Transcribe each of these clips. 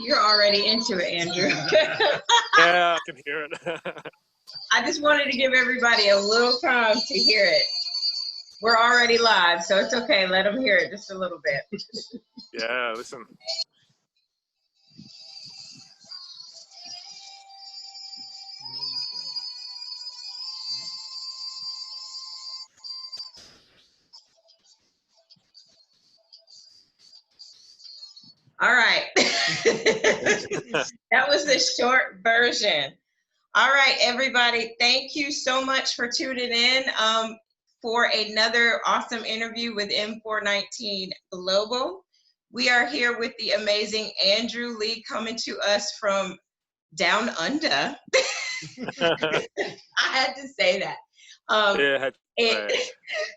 You're already into it, Andrew. Yeah, I can hear it. I just wanted to give everybody a little time to hear it. We're already live, so it's okay. Let them hear it just a little bit. Yeah, listen. All right. That was the short version. All right, everybody. Thank you so much for tuning in for another awesome interview with M419 Global. We are here with the amazing Andrew Lee coming to us from down under. I had to say that.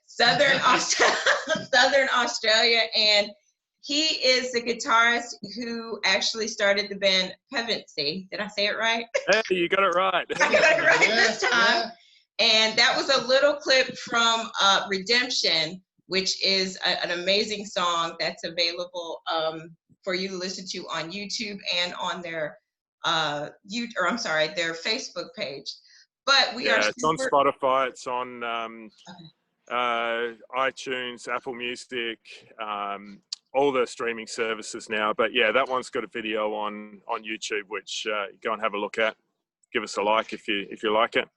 Southern Australia, and he is the guitarist who actually started the band Pevensie. Did I say it right? Hey, you got it right. I got it right this time. And that was a little clip from Redemption, which is an amazing song that's available for you to listen to on YouTube and on their their Facebook page. But it's on Spotify, it's on iTunes, Apple Music, all the streaming services now. But yeah, that one's got a video on YouTube, which go and have a look at. Give us a like if you like it.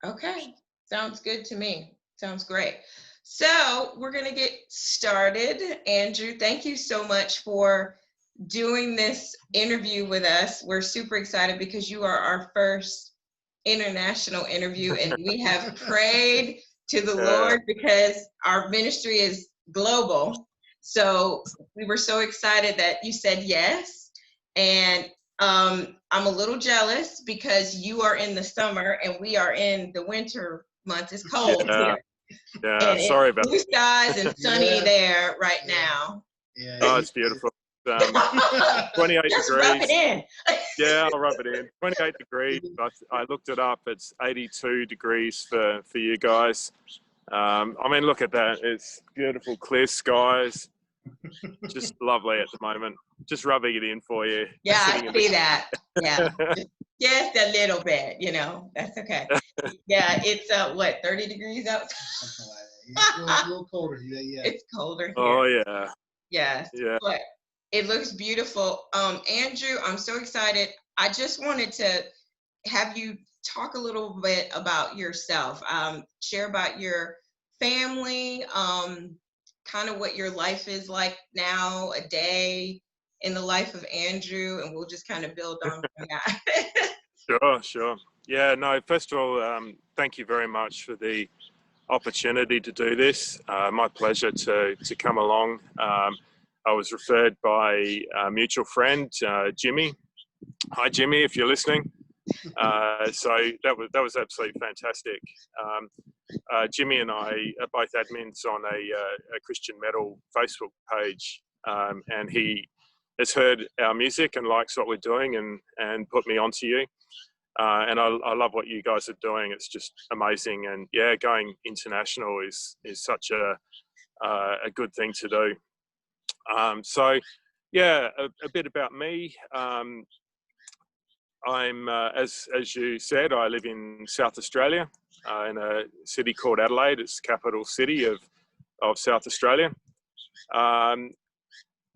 Okay, sounds good to me. Sounds great. So we're gonna get started. Andrew, thank you so much for doing this interview with us. We're super excited because you are our first international interview, and we have prayed to the Lord because our ministry is global. So we were so excited that you said yes. And I'm a little jealous because you are in the summer and we are in the winter months. It's cold here. Yeah, sorry about blue skies and sunny there right now. Yeah. Oh, it's beautiful. 28 Just degrees. rub it in. Yeah, I'll rub it in. 28 degrees. I looked it up. It's 82 degrees for you guys. I mean, look at that. It's beautiful, clear skies. Just lovely at the moment. Just rubbing it in for you. Yeah, I see that. Yeah, just a little bit. You know, that's okay. Yeah, it's what, 30 degrees outside. It's a little colder. Yeah. It's colder here. Oh yeah. Yes. Yeah. But it looks beautiful. Andrew, I'm so excited. I just wanted to have you talk a little bit about yourself. Share about your family, kind of what your life is like now, a day in the life of Andrew, and we'll just kind of build on from that. Sure. Yeah, no, first of all, thank you very much for the opportunity to do this. My pleasure to come along. I was referred by a mutual friend, Jimmy. Hi, Jimmy, if you're listening. So that was absolutely fantastic. Jimmy and I are both admins on a Christian metal Facebook page, and he has heard our music and likes what we're doing and put me onto you. And I love what you guys are doing. It's just amazing. And yeah, going international is such a good thing to do. So yeah, a bit about me. I'm, as you said, I live in South Australia, in a city called Adelaide. It's the capital city of South Australia.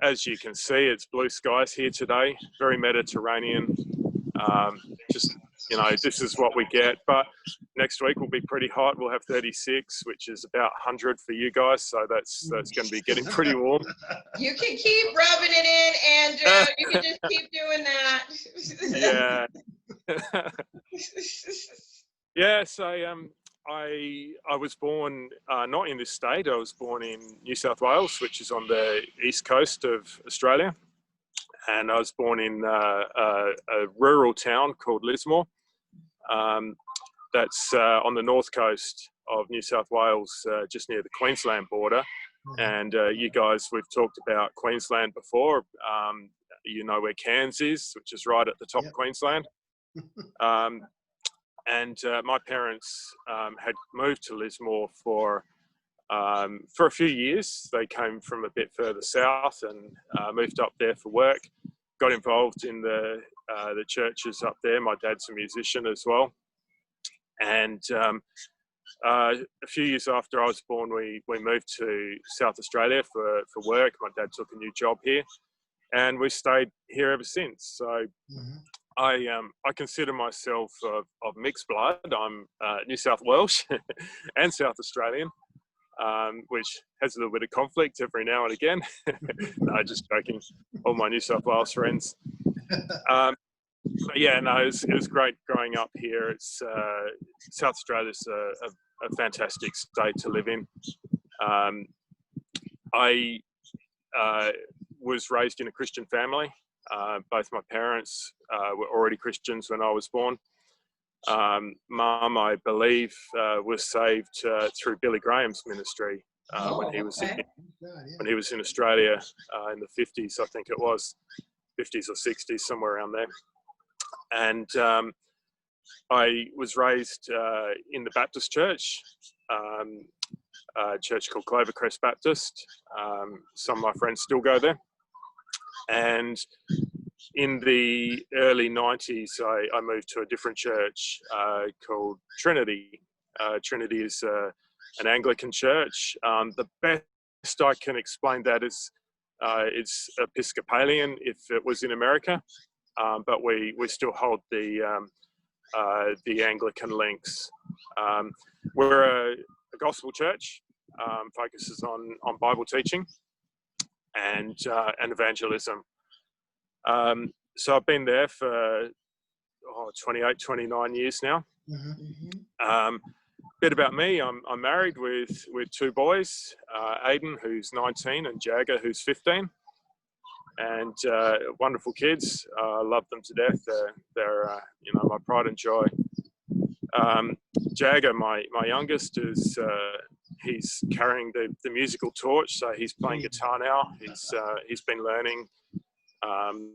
As you can see, it's blue skies here today, very Mediterranean. Just, you know, this is what we get. But next week will be pretty hot. We'll have 36, which is about 100 for you guys. So that's going to be getting pretty warm. You can keep rubbing it in, Andrew. You can just keep doing that. Yeah. Yeah. So I was born not in this state. I was born in New South Wales, which is on the east coast of Australia. And I was born in a rural town called Lismore. That's on the north coast of New South Wales, just near the Queensland border. And you guys, we've talked about Queensland before. You know where Cairns is, which is right at the top of Queensland. And my parents had moved to Lismore for a few years. They came from a bit further south and moved up there for work. got involved in the churches up there. My dad's a musician as well, and a few years after I was born, we moved to South Australia for work. My dad took a new job here, and we stayed here ever since. So I consider myself of mixed blood. I'm New South Welsh and South Australian, which has a little bit of conflict every now and again. No, just joking. All my New South Wales friends. But yeah, no, it was great growing up here. It's South Australia's a fantastic state to live in. I was raised in a Christian family. Both my parents were already Christians when I was born. Mum, I believe, was saved through Billy Graham's ministry when he was in Australia in the 50s, I think it was, 50s or 60s, somewhere around there. And I was raised in the Baptist church, a church called Clovercrest Baptist. Some of my friends still go there. And in the early 90s, I moved to a different church called Trinity. Trinity is an Anglican church. The best I can explain that is it's Episcopalian if it was in America, but we still hold the Anglican links. We're a gospel church, focuses on Bible teaching and evangelism. So I've been there for 28, 29 years now. Bit about me, I'm married with two boys, Aiden, who's 19, and Jagger, who's 15. And wonderful kids. I love them to death. They're my pride and joy. Jagger, my youngest, is he's carrying the musical torch. So he's playing guitar now. He's been learning, and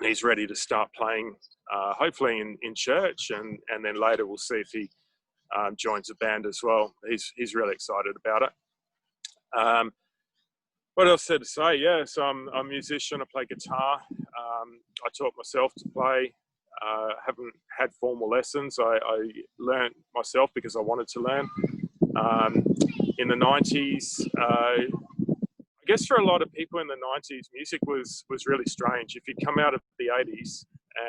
he's ready to start playing. Hopefully in church, and then later we'll see if he joins a band as well. He's really excited about it. What else there to say? Yeah, so I'm a musician. I play guitar. I taught myself to play. Haven't had formal lessons. I learned myself because I wanted to learn. In the 90s, I guess for a lot of people in the 90s, music was really strange. If you'd come out of the 80s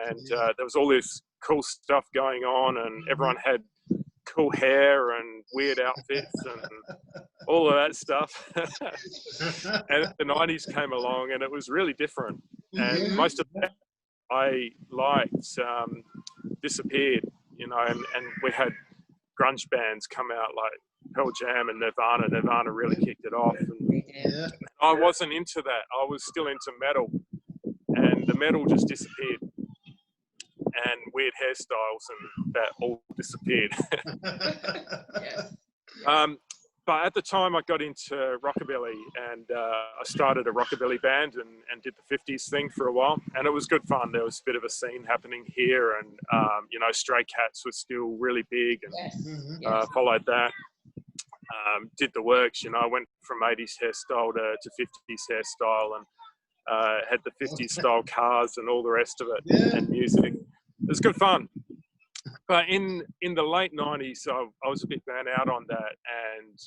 and there was all this cool stuff going on, and everyone had cool hair and weird outfits and all of that stuff. And the 90s came along and it was really different. And most of that I liked disappeared, and we had grunge bands come out like Pearl Jam and Nirvana. Nirvana really kicked it off. And I wasn't into that. I was still into metal, and the metal just disappeared. And weird hairstyles, and that all disappeared. But at the time I got into rockabilly, and I started a rockabilly band and did the 50s thing for a while, and it was good fun. There was a bit of a scene happening here, and Stray Cats was still really big, and followed that. Did the works, I went from 80s hairstyle to 50s hairstyle, and had the 50s style cars and all the rest of it, and music. It was good fun. But in the late 90s, I was a bit burnt out on that, and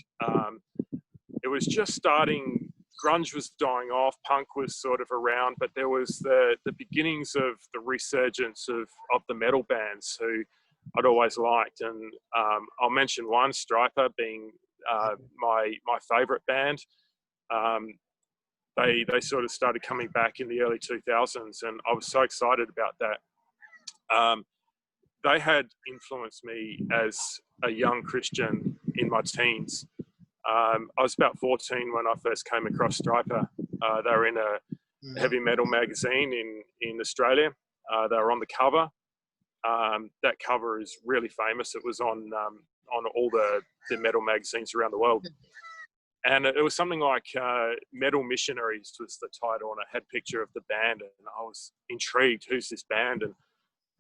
it was just starting. Grunge was dying off, punk was sort of around, but there was the beginnings of the resurgence of the metal bands who I'd always liked. And I'll mention one, Striper, being my favourite band. They sort of started coming back in the early 2000s, and I was so excited about that. They had influenced me as a young Christian in my teens. I was about 14 when I first came across Striper. They were in a heavy metal magazine in Australia. They were on the cover. That cover is really famous. It was on all the metal magazines around the world. And it was something like Metal Missionaries was the title, and it had a picture of the band, and I was intrigued. Who's this band? And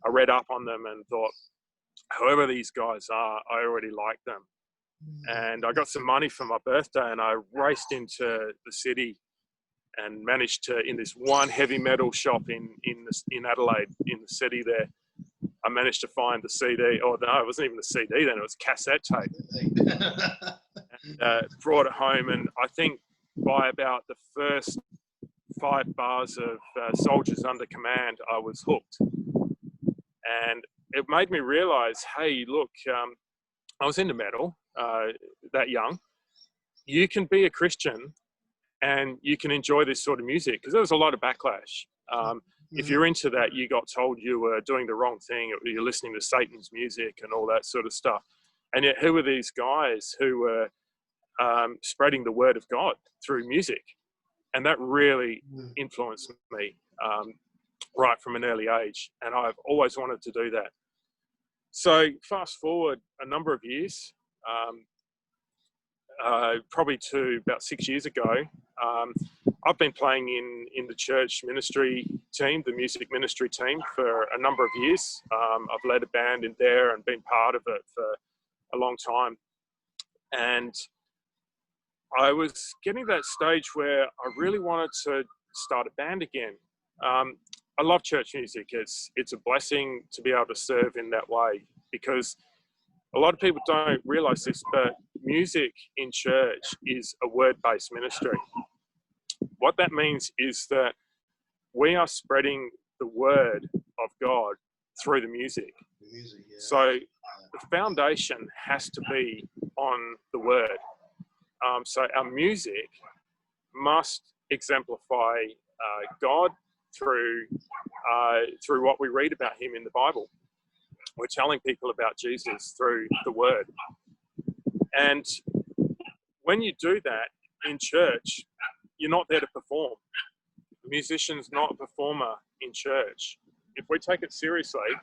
I read up on them and thought, whoever these guys are, I already like them. And I got some money for my birthday, and I raced into the city and managed to, in this one heavy metal shop in Adelaide, in the city there, I managed to find the CD. Oh no, it wasn't even the CD then; it was cassette tape. Brought it home, and I think by about the first 5 bars of Soldiers Under Command, I was hooked. And it made me realize, hey, look, I was into metal that young. You can be a Christian and you can enjoy this sort of music, because there was a lot of backlash. If you're into that, you got told you were doing the wrong thing, or you're listening to Satan's music and all that sort of stuff. And yet, who were these guys who were spreading the word of God through music? And that really influenced me right from an early age. And I've always wanted to do that. So fast forward a number of years, probably to about 6 years ago, I've been playing in the church ministry team, the music ministry team, for a number of years. I've led a band in there and been part of it for a long time. And I was getting to that stage where I really wanted to start a band again. I love church music. It's a blessing to be able to serve in that way, because a lot of people don't realize this, but music in church is a word-based ministry. What that means is that we are spreading the word of God through the music. So the foundation has to be on the word. So our music must exemplify God through what we read about him in the Bible. We're telling people about Jesus through the word. And when you do that in church, you're not there to perform. The musician's not a performer in church. If we take it seriously,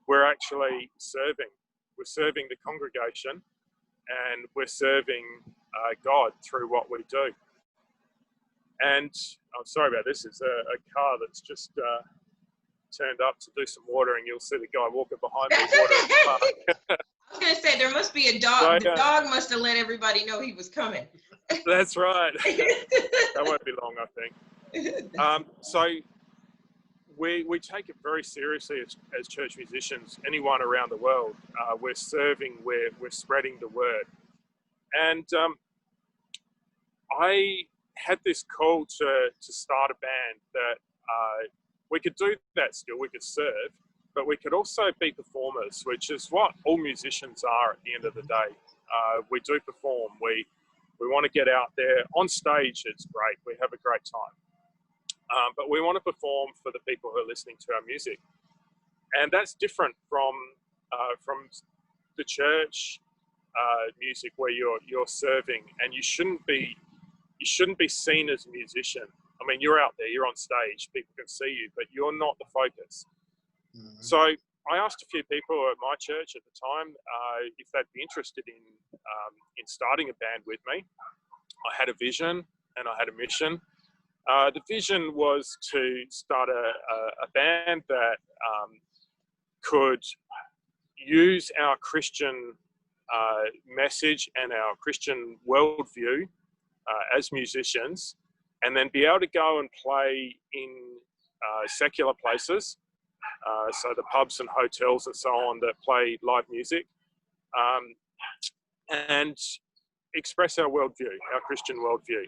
we're actually serving. We're serving the congregation, and we're serving God through what we do. And I'm sorry about this. It's a car that's just turned up to do some watering. You'll see the guy walking behind me watering the park. I was going to say, there must be a dog. So, the dog must have let everybody know he was coming. That's right. That won't be long, I think. So we take it very seriously as church musicians. Anyone around the world, we're serving, we're spreading the word. And I had this call to start a band that we could do that still, we could serve, but we could also be performers, which is what all musicians are at the end of the day. We do perform, we want to get out there. On stage, it's great, we have a great time. But we want to perform for the people who are listening to our music. And that's different from the church music where you're serving, and you shouldn't be seen as a musician. I mean, you're out there, you're on stage, people can see you, but you're not the focus. Mm-hmm. So I asked a few people at my church at the time if they'd be interested in starting a band with me. I had a vision and I had a mission. The vision was to start a band that could use our Christian message and our Christian worldview as musicians, and then be able to go and play in secular places, so the pubs and hotels and so on that play live music, and express our worldview, our Christian worldview.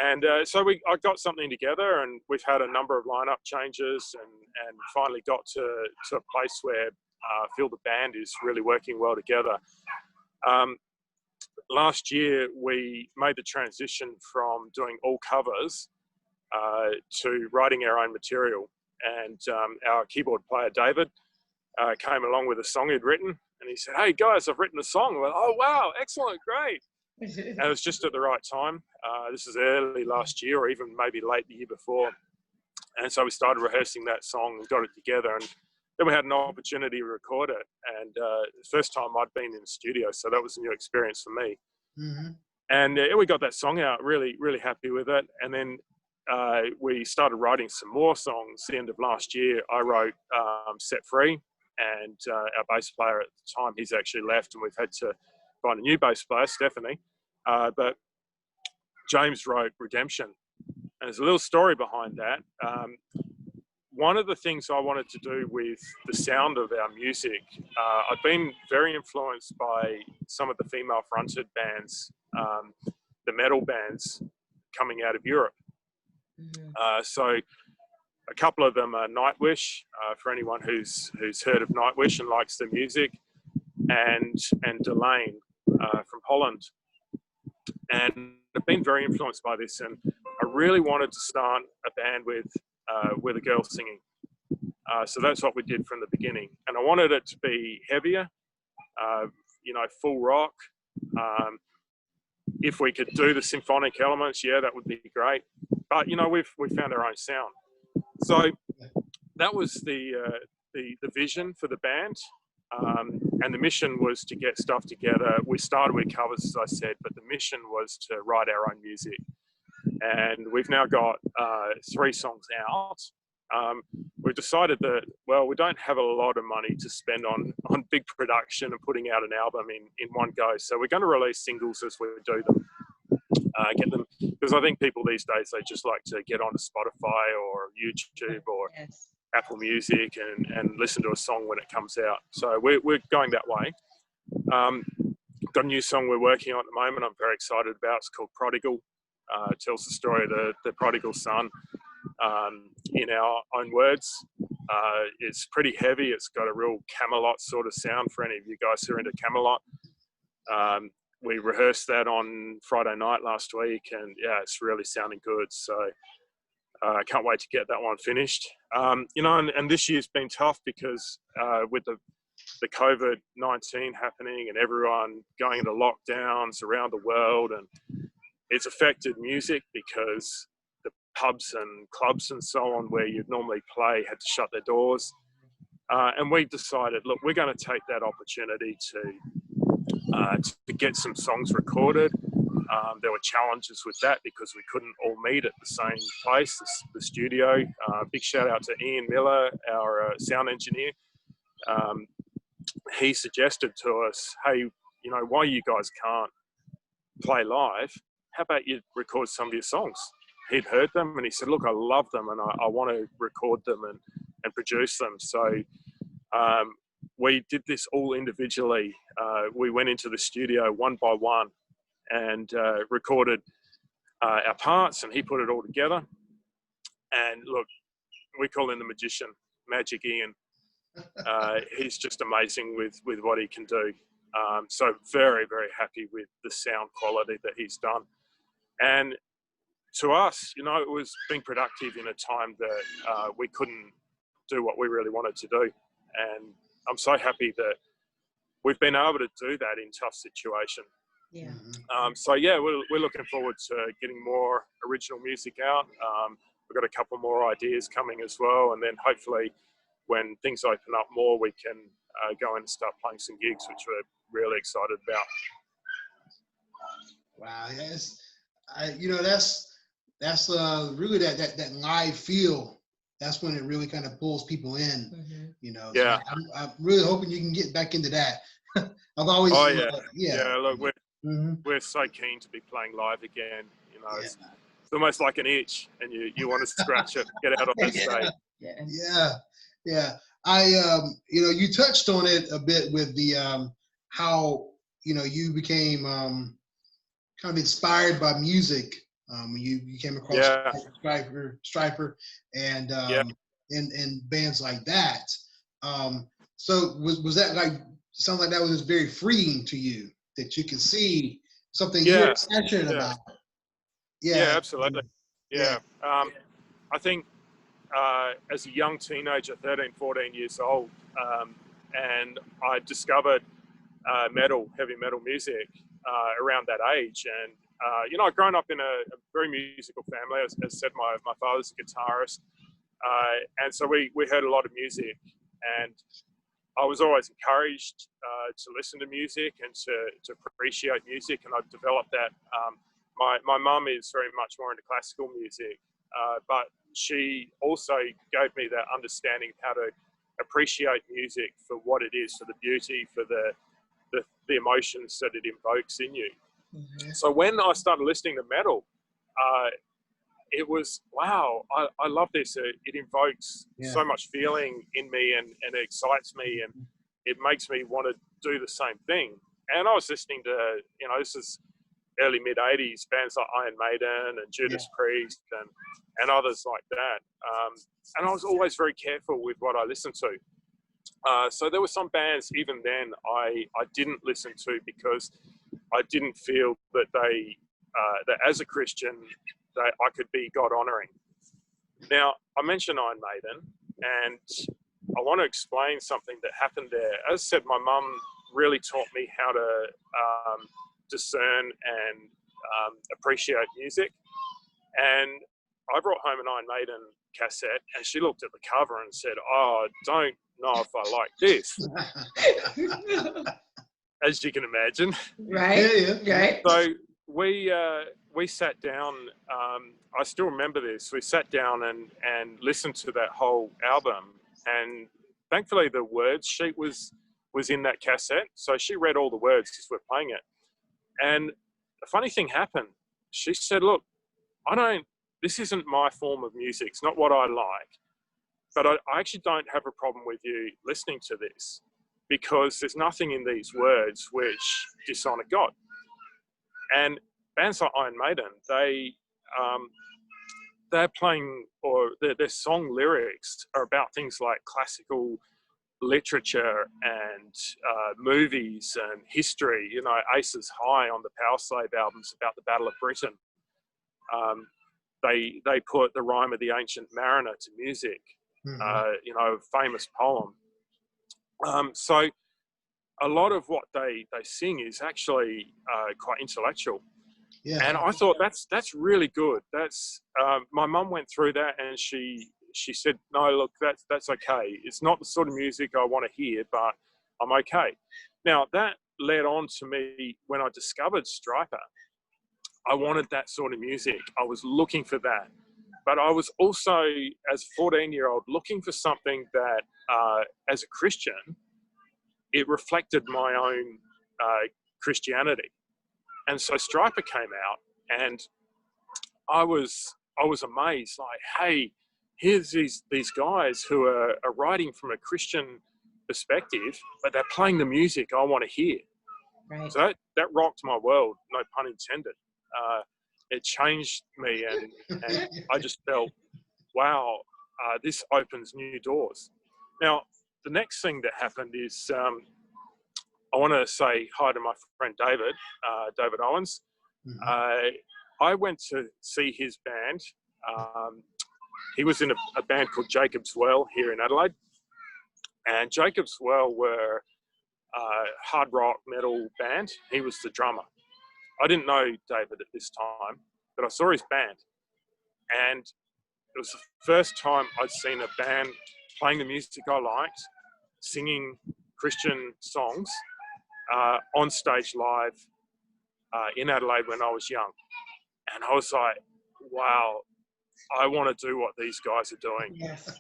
And so I got something together, and we've had a number of lineup changes, and finally got to a place where I feel the band is really working well together. Last year, we made the transition from doing all covers to writing our own material. And our keyboard player, David, came along with a song he'd written, and he said, "Hey guys, I've written a song." I went, "Oh wow, excellent, great." And it was just at the right time. This is early last year, or even maybe late the year before. And so we started rehearsing that song and got it together. And then we had an opportunity to record it. And the first time I'd been in the studio, so that was a new experience for me. Mm-hmm. And we got that song out, really, really happy with it. And then we started writing some more songs. At the end of last year, I wrote Set Free. And our bass player at the time, he's actually left, and we've had to find a new bass player, Stephanie. But James wrote Redemption. And there's a little story behind that. One of the things I wanted to do with the sound of our music, I've been very influenced by some of the female-fronted bands, the metal bands coming out of Europe. So a couple of them are Nightwish, for anyone who's heard of Nightwish and likes their music, and Delane from Holland. And I've been very influenced by this, and I really wanted to start a band with a girl singing. So that's what we did from the beginning. And I wanted it to be heavier, you know, full rock. If we could do the symphonic elements, yeah, that would be great. But, you know, we found our own sound. So that was the vision for the band. And the mission was to get stuff together. We started with covers, as I said, but the mission was to write our own music. And we've now got 3 songs out. We've decided that, well, we don't have a lot of money to spend on big production and putting out an album in one go. So we're going to release singles as we do them. Get them, because I think people these days, they just like to get onto Spotify or YouTube or Apple Music and listen to a song when it comes out. So we're going that way. Got a new song we're working on at the moment I'm very excited about. It's called Prodigal. It tells the story of the prodigal son in our own words. It's pretty heavy. It's got a real Camelot sort of sound for any of you guys who are into Camelot. We rehearsed that on Friday night last week, and yeah, it's really sounding good. So I can't wait to get that one finished. You know, and this year's been tough because with the COVID-19 happening and everyone going into lockdowns around the world, and it's affected music because the pubs and clubs and so on where you'd normally play had to shut their doors. And we decided, look, we're going to take that opportunity to get some songs recorded. There were challenges with that because we couldn't all meet at the same place, the studio. Big shout out to Ian Miller, our sound engineer. He suggested to us, hey, you know, while you guys can't play live, how about you record some of your songs? He'd heard them and he said, look, I love them and I want to record them and produce them. So we did this all individually. We went into the studio one by one and recorded our parts, and he put it all together. And look, we call him the magician, Magic Ian. He's just amazing with what he can do. So very, very happy with the sound quality that he's done. And to us, you know, it was being productive in a time that we couldn't do what we really wanted to do. And I'm so happy that we've been able to do that in tough situation. Yeah. So yeah, we're looking forward to getting more original music out. We've got a couple more ideas coming as well, and then hopefully when things open up more, we can go and start playing some gigs, which we're really excited about. Wow, yes, you know, that's really that live feel. That's when it really kind of pulls people in. You know, so Yeah. I'm really hoping you can get back into that. I've always, yeah. Look, we're so keen to be playing live again. You know, it's almost like an itch, and you want to scratch it, get out on that stage. Yeah. I, you know, you touched on it a bit with the how, you know, you became kind of inspired by music when you came across Striper and bands like that. So was that like, sounds like that was very freeing to you, that you could see something you're passionate about? Yeah, absolutely. I think as a young teenager, 13, 14 years old, and I discovered heavy metal music around that age. And, you know, I'd grown up in a very musical family. As said, my father's a guitarist. And so we heard a lot of music, and I was always encouraged to listen to music and to appreciate music, and I've developed that. My mum is very much more into classical music, but she also gave me that understanding of how to appreciate music for what it is, for the beauty, for the emotions that it invokes in you. So when I started listening to metal, it was, wow, I love this. It invokes so much feeling in me, and it excites me, and it makes me want to do the same thing. And I was listening to, this is early mid 80s bands like Iron Maiden and Judas Priest and others like that. And I was always very careful with what I listened to. So there were some bands even then I didn't listen to because I didn't feel that that as a Christian, that I could be God honoring. Now, I mentioned Iron Maiden, and I want to explain something that happened there. As I said, my mum really taught me how to discern and appreciate music. And I brought home an Iron Maiden cassette, and she looked at the cover and said, "Oh, I don't know if I like this." As you can imagine. Right. Right. So we sat down. I still remember this. We sat down and listened to that whole album, and thankfully the words sheet was in that cassette. So she read all the words as we're playing it. And a funny thing happened. She said, "Look, this isn't my form of music. It's not what I like, but I actually don't have a problem with you listening to this, because there's nothing in these words which dishonor God." And bands like Iron Maiden, they're playing, or their song lyrics are about things like classical literature and movies and history. Aces High on the Power Slave albums about the Battle of Britain. They put the Rime of the Ancient Mariner to music. A famous poem. So a lot of what they sing is actually quite intellectual. Yeah. And I thought that's really good. That's my mum went through that, and she said, "No, look, that's okay. It's not the sort of music I want to hear, but I'm okay." Now that led on to me when I discovered Stryper. I wanted that sort of music. I was looking for that. But I was also, as a 14-year-old, looking for something that, as a Christian, it reflected my own Christianity. And so Stryper came out, and I was amazed. Like, hey, here's these guys who are writing from a Christian perspective, but they're playing the music I want to hear. Right. So that rocked my world, no pun intended. It changed me, and I just felt, wow, this opens new doors. Now, the next thing that happened is I want to say hi to my friend David Owens. I went to see his band. He was in a band called Jacob's Well here in Adelaide. And Jacob's Well were a hard rock metal band. He was the drummer. I didn't know David at this time, but I saw his band. And it was the first time I'd seen a band playing the music I liked, singing Christian songs on stage live in Adelaide when I was young. And I was like, wow, I want to do what these guys are doing. Yes.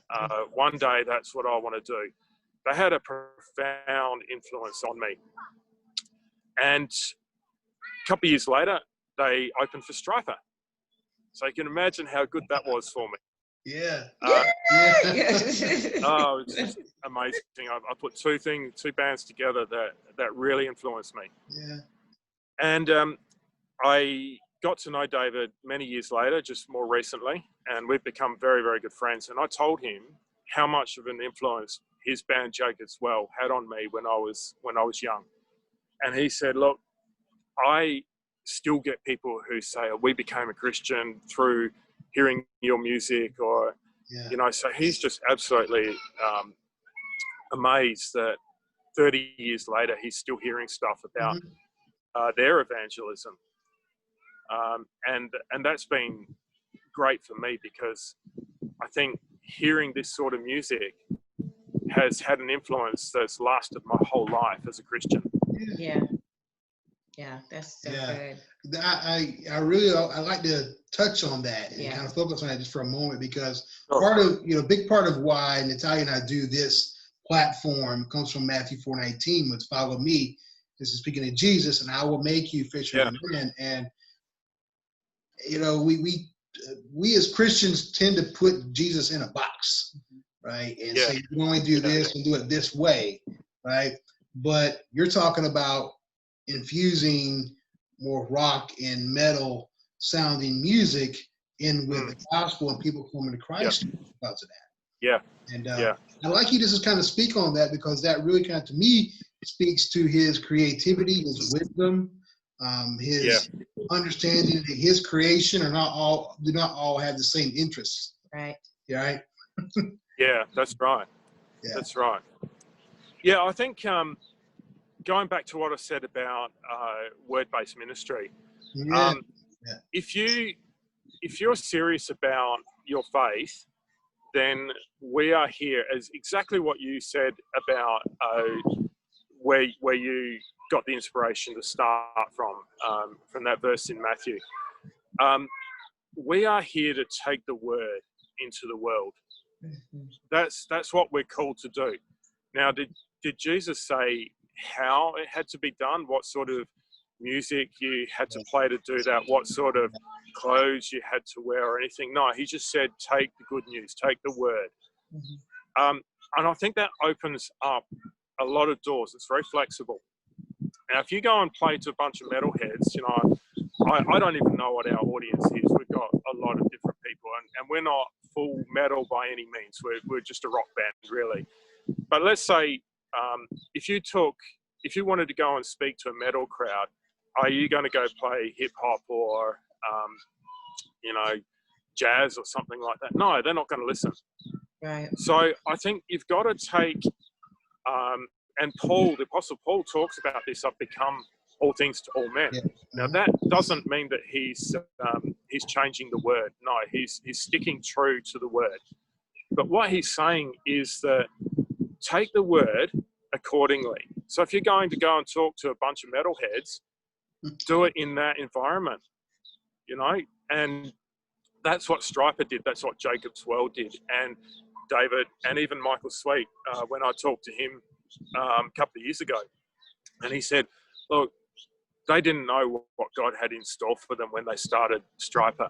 One day, that's what I want to do. They had a profound influence on me. And a couple of years later, they opened for Stryper. So you can imagine how good that was for me. Yeah. Oh, it's just amazing. I put two bands together that really influenced me. Yeah. And I got to know David many years later, just more recently, and we've become very, very good friends. And I told him how much of an influence his band Jacob's Well had on me when I was young. And he said, "Look, I still get people who say, we became a Christian through hearing your music," or, so he's just absolutely amazed that 30 years later, he's still hearing stuff about their evangelism. And that's been great for me, because I think hearing this sort of music has had an influence that's lasted my whole life as a Christian. Yeah, that's so good. I really like to touch on that and kind of focus on that just for a moment, because part of big part of why Natalia and I do this platform comes from Matthew 4:19, which "Follow me." This is speaking of Jesus, "and I will make you fishermen of men." And we we as Christians tend to put Jesus in a box, right? And Yeah. say, you can only do this and do it this way, right? But you're talking about infusing more rock and metal sounding music in with the gospel and people coming to Christ because of that. Yeah. And Yeah. I'd like you to just kind of speak on that, because that really kind of, to me, speaks to his creativity, his wisdom, his understanding that his creation do not all have the same interests. Right. Yeah, right. Yeah, that's right. Yeah. That's right. Yeah, I think going back to what I said about word-based ministry, Yeah. if you're serious about your faith, then we are here as exactly what you said about where you got the inspiration to start from that verse in Matthew. We are here to take the word into the world. That's what we're called to do. Now, did Jesus say how it had to be done? What sort of music you had to play to do that? What sort of clothes you had to wear or anything? No, he just said, take the good news, take the word. And I think that opens up a lot of doors. It's very flexible. Now, if you go and play to a bunch of metalheads, you know, I don't even know what our audience is. We've got a lot of different people, and we're not full metal by any means. We're just a rock band, really. But let's say if you wanted to go and speak to a metal crowd, are you going to go play hip hop or you know, jazz or something like that? No, they're not going to listen. Right. So I think you've got to take, and Paul, the Apostle Paul, talks about this. I've become all things to all men. Yeah. Now that doesn't mean that he's changing the word. No, he's sticking true to the word. But what he's saying is that take the word accordingly. So if you're going to go and talk to a bunch of metalheads, do it in that environment, you know. And that's what Stryper did. That's what Jacob's Well did. And David and even Michael Sweet, when I talked to him a couple of years ago, and he said, look, they didn't know what God had in store for them when they started Stryper.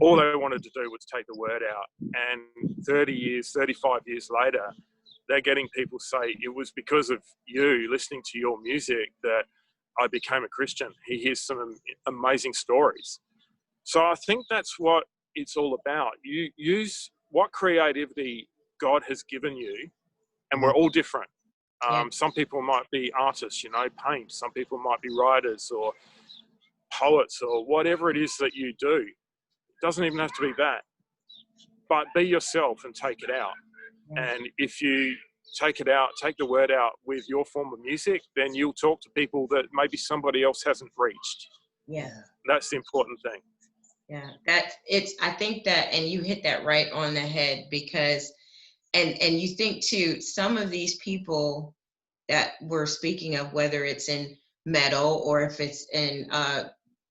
All they wanted to do was take the word out. And 30 years, 35 years later, they're getting people say, it was because of you listening to your music that I became a Christian. He hears some amazing stories. So I think that's what it's all about. You use what creativity God has given you, and we're all different. Some people might be artists, you know, paint. Some people might be writers or poets or whatever it is that you do. It doesn't even have to be that. But be yourself and take it out. And if you take it out, take the word out with your form of music, then you'll talk to people that maybe somebody else hasn't reached. Yeah. That's the important thing. Yeah, I think that, and you hit that right on the head, because, and you think too, some of these people that we're speaking of, whether it's in metal or if it's in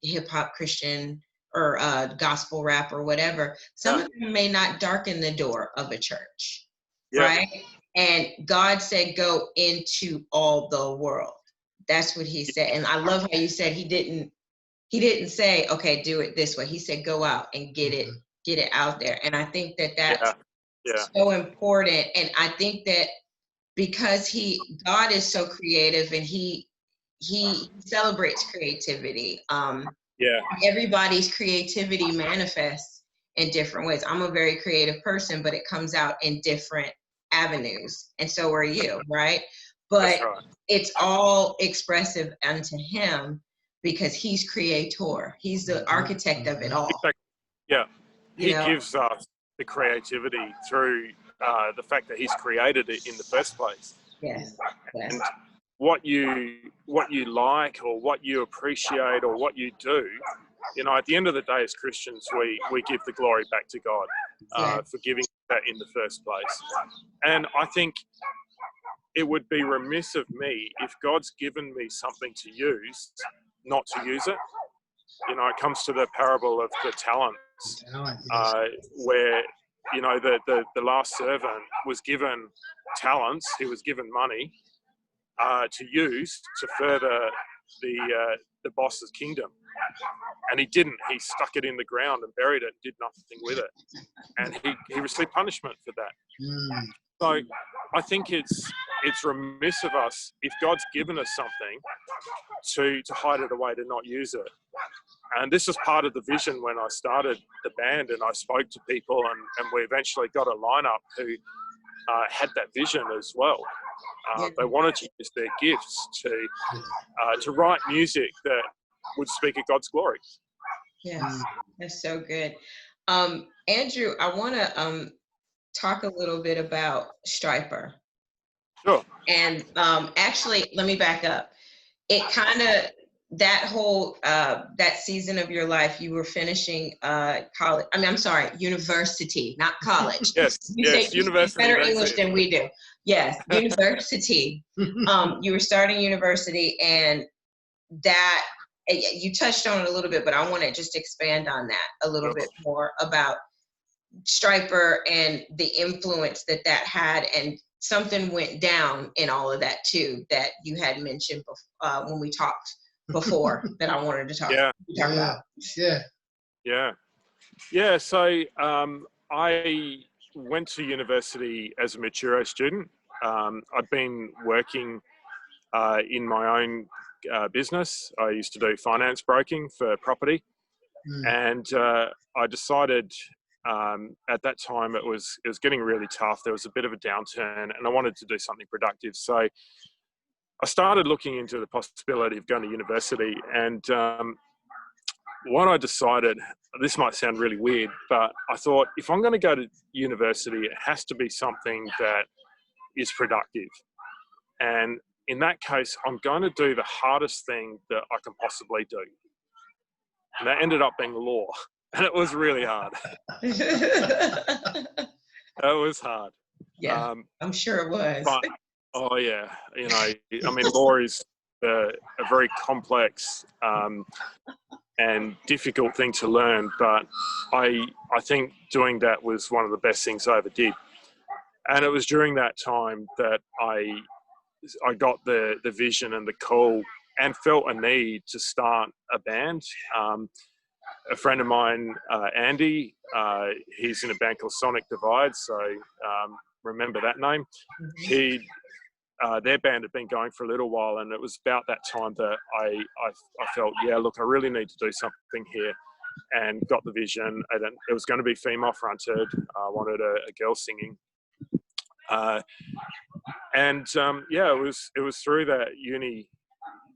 hip hop, Christian, or gospel rap or whatever, some of them may not darken the door of a church, right? And God said, go into all the world. That's what he said. And I love how you said he didn't say, okay, do it this way. He said, go out and get it out there. And I think that that's so important. And I think that because God is so creative, and he celebrates creativity. Everybody's creativity manifests in different ways. I'm a very creative person, but it comes out in different avenues. And so are you, right? But it's all expressive unto him, because he's creator. He's the architect of it all. Yeah. He gives us the creativity through the fact that he's created it in the first place. Yes. And what you like or what you appreciate or what you do, you know, at the end of the day as Christians, we give the glory back to God for giving that in the first place. And I think it would be remiss of me if God's given me something to use, not to use it. You know, it comes to the parable of the talents, where, you know, the last servant was given talents, he was given money to use to further the the boss's kingdom. And he didn't. He stuck it in the ground and buried it and did nothing with it. And he received punishment for that. Mm. So I think it's remiss of us, if God's given us something, to hide it away, to not use it. And this was part of the vision when I started the band, and I spoke to people, and we eventually got a lineup who had that vision as well. They wanted to use their gifts to write music that would speak of God's glory. Yes, that's so good. Andrew, I want to talk a little bit about Striper. Sure. And actually, let me back up. It kind of, that whole, that season of your life, you were finishing college. I mean, I'm sorry, university, not college. Yes, university. Better English than we do. Yes, university. You were starting university, and that, you touched on it a little bit, but I want to just expand on that a little bit more about Striper and the influence that had, and something went down in all of that too that you had mentioned when we talked before that I wanted to talk about. Yeah. So I went to university as a mature student. I'd been working in my own business. I used to do finance broking for property, and I decided at that time it was getting really tough. There was a bit of a downturn, and I wanted to do something productive. So I started looking into the possibility of going to university, and what I decided, this might sound really weird, but I thought, if I'm going to go to university, it has to be something that is productive. And in that case, I'm going to do the hardest thing that I can possibly do. And that ended up being law. And it was really hard. It was hard. Yeah, I'm sure it was. But, oh yeah, you know, I mean, law is a very complex and difficult thing to learn. But I think doing that was one of the best things I ever did. And it was during that time that I got the vision and the call, and felt a need to start a band. A friend of mine, Andy, he's in a band called Sonic Divide, so remember that name. Their band had been going for a little while, and it was about that time that I felt, look, I really need to do something here, and got the vision. And it was going to be female fronted. I wanted a girl singing. It was through that uni,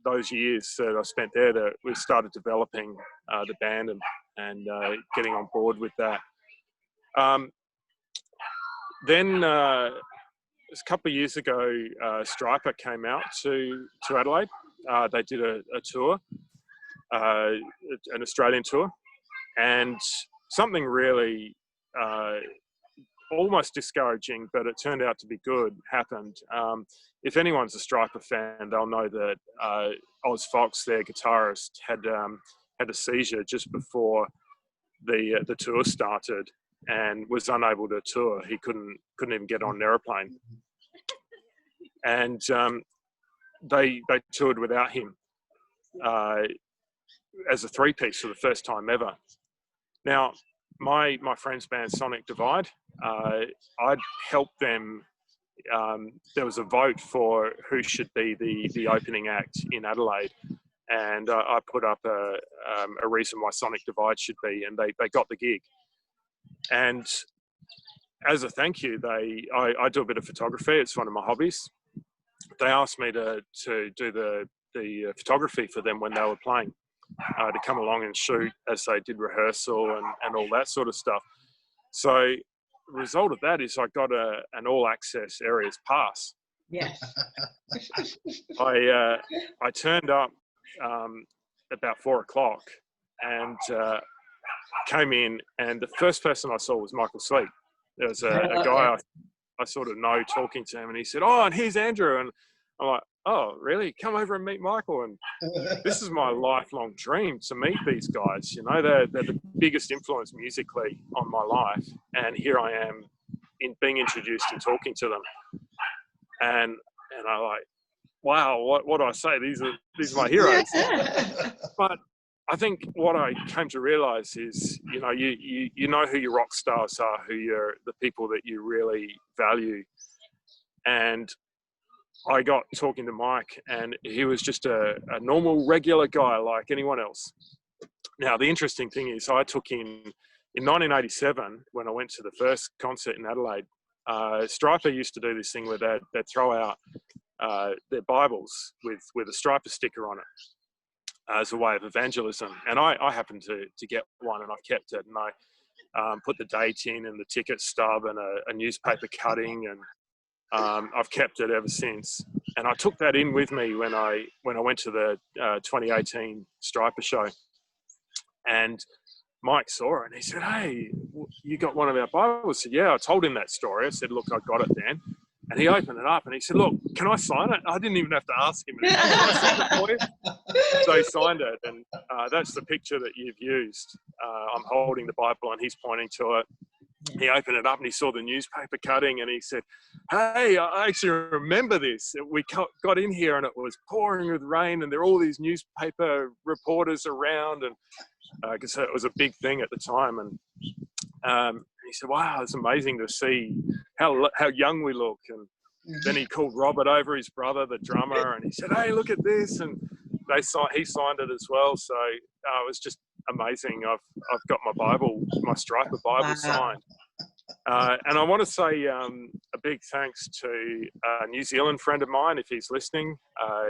those years that I spent there, that we started developing the band and getting on board with that. Then a couple of years ago, Striper came out to Adelaide. They did a tour, an Australian tour, and something really almost discouraging, but it turned out to be good, happened. If anyone's a Striper fan, they'll know that Oz Fox, their guitarist, had a seizure just before the tour started, and was unable to tour. He couldn't even get on an aeroplane, and they toured without him as a three-piece for the first time ever. Now, my friend's band Sonic Divide, I'd helped them. There was a vote for who should be the opening act in Adelaide, and I put up a reason why Sonic Divide should be, and they got the gig. And as a thank you, I do a bit of photography. It's one of my hobbies. They asked me to do the photography for them when they were playing, to come along and shoot as they did rehearsal and all that sort of stuff. So the result of that is I got an all access areas pass. Yes. I turned up about 4:00 and came in, and the first person I saw was Michael Sleep. There was a guy I sort of know talking to him, and he said, "Oh, and here's Andrew." And I'm like, "Oh, really? Come over and meet Michael." And this is my lifelong dream, to meet these guys. You know, they're the biggest influence musically on my life, and here I am being introduced and talking to them. And I wow, what do I say? These are my heroes. But I think what I came to realize is, you know who your rock stars are, the people that you really value. And I got talking to Mike, and he was just a normal, regular guy like anyone else. Now, the interesting thing is, I took in 1987, when I went to the first concert in Adelaide, Striper used to do this thing where they'd throw out their Bibles with a Striper sticker on it as a way of evangelism. And I happened to get one, and I kept it, and I put the date in and the ticket stub and a newspaper cutting, and I've kept it ever since. And I took that in with me when I went to the 2018 Striper show. And Mike saw it, and he said, "Hey, you got one of our Bibles?" I said, "Yeah." I told him that story. I said, "Look, I got it then." And he opened it up, and he said, "Look, can I sign it?" I didn't even have to ask him. Can I sign it for you? So he signed it, and that's the picture that you've used. I'm holding the Bible, and he's pointing to it. He opened it up, and he saw the newspaper cutting, and he said, "Hey, I actually remember this. We got in here, and it was pouring with rain, and there were all these newspaper reporters around, and because it was a big thing at the time." And he said, "Wow, it's amazing to see how young we look." And then he called Robert over, his brother, the drummer, and he said, "Hey, look at this." And he signed it as well. So it was just amazing. I've got my Striper Bible signed. And I want to say a big thanks to a New Zealand friend of mine, if he's listening,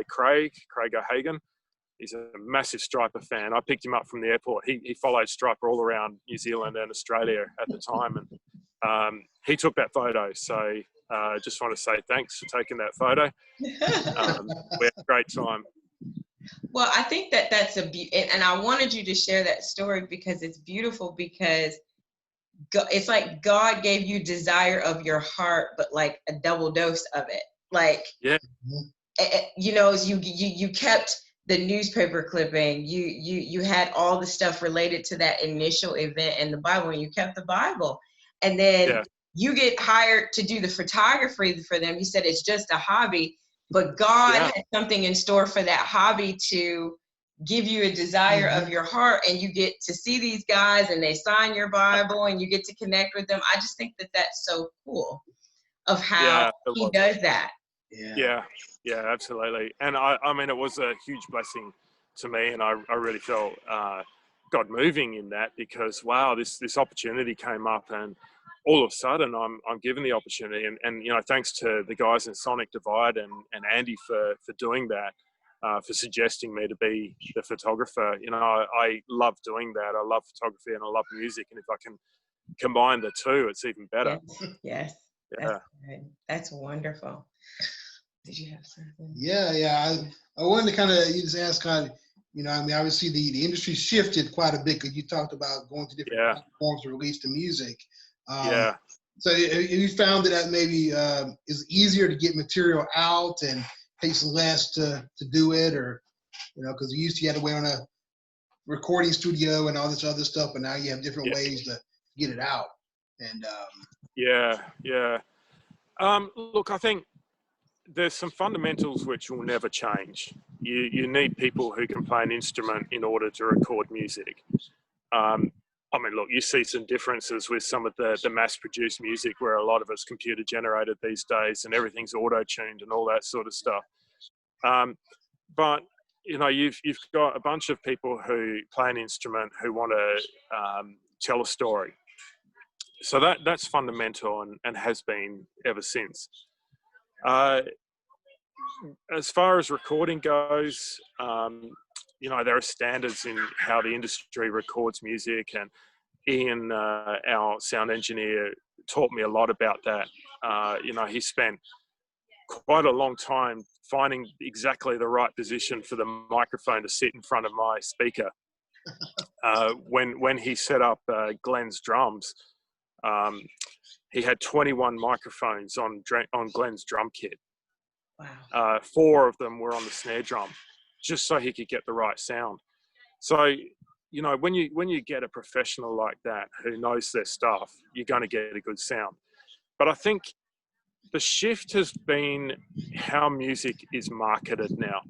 Craig O'Hagan. He's a massive Striper fan. I picked him up from the airport. He followed Striper all around New Zealand and Australia at the time, and he took that photo. So I just want to say thanks for taking that photo. We had a great time. Well, I think that's and I wanted you to share that story because it's beautiful, because it's like God gave you desire of your heart, but like a double dose of it. Like, yeah, you kept the newspaper clipping, you had all the stuff related to that initial event in the Bible, and you kept the Bible. And then you get hired to do the photography for them. You said it's just a hobby, but God had something in store for that hobby to give you a desire of your heart, and you get to see these guys, and they sign your Bible, and you get to connect with them. I just think that that's so cool of how he does that. Yeah, absolutely. And I mean, it was a huge blessing to me, and I really felt God moving in that, because wow, this opportunity came up, and all of a sudden I'm given the opportunity, and thanks to the guys in Sonic Divide and Andy for doing that, for suggesting me to be the photographer. I love doing that. I love photography and I love music, and if I can combine the two, it's even better. Yes. That's wonderful. Did you have something? Yeah. I wanted to kind of just ask, obviously the industry shifted quite a bit, because you talked about going to different platforms to release the music. So have you found that maybe is easier to get material out and takes less to do it, or because you had to wait on a recording studio and all this other stuff, but now you have different ways to get it out. And look, I think there's some fundamentals which will never change. You need people who can play an instrument in order to record music. I mean, look, you see some differences with some of the mass-produced music, where a lot of it's computer-generated these days, and everything's auto-tuned and all that sort of stuff. But you've got a bunch of people who play an instrument who want to tell a story. So that's fundamental and has been ever since. As far as recording goes, there are standards in how the industry records music, and Ian, our sound engineer, taught me a lot about that. He spent quite a long time finding exactly the right position for the microphone to sit in front of my speaker. When he set up Glenn's drums, he had 21 microphones on Glenn's drum kit. Wow. 4 of them were on the snare drum, just so he could get the right sound. So, when you get a professional like that who knows their stuff, you're going to get a good sound. But I think the shift has been how music is marketed now.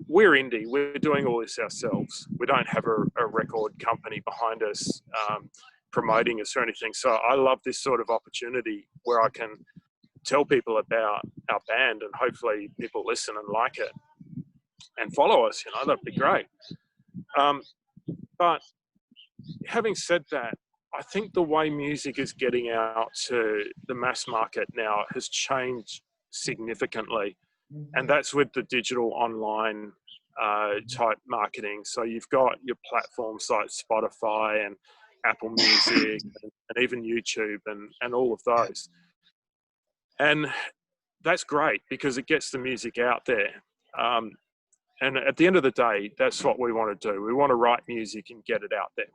We're indie. We're doing all this ourselves. We don't have a record company behind us promoting us or anything. So I love this sort of opportunity where I can tell people about our band, and hopefully people listen and like it and follow us. That'd be great. But having said that, I think the way music is getting out to the mass market now has changed significantly. And that's with the digital online type marketing. So you've got your platforms like Spotify and Apple Music and even YouTube and all of those. And that's great because it gets the music out there. And at the end of the day, that's what we want to do. We want to write music and get it out there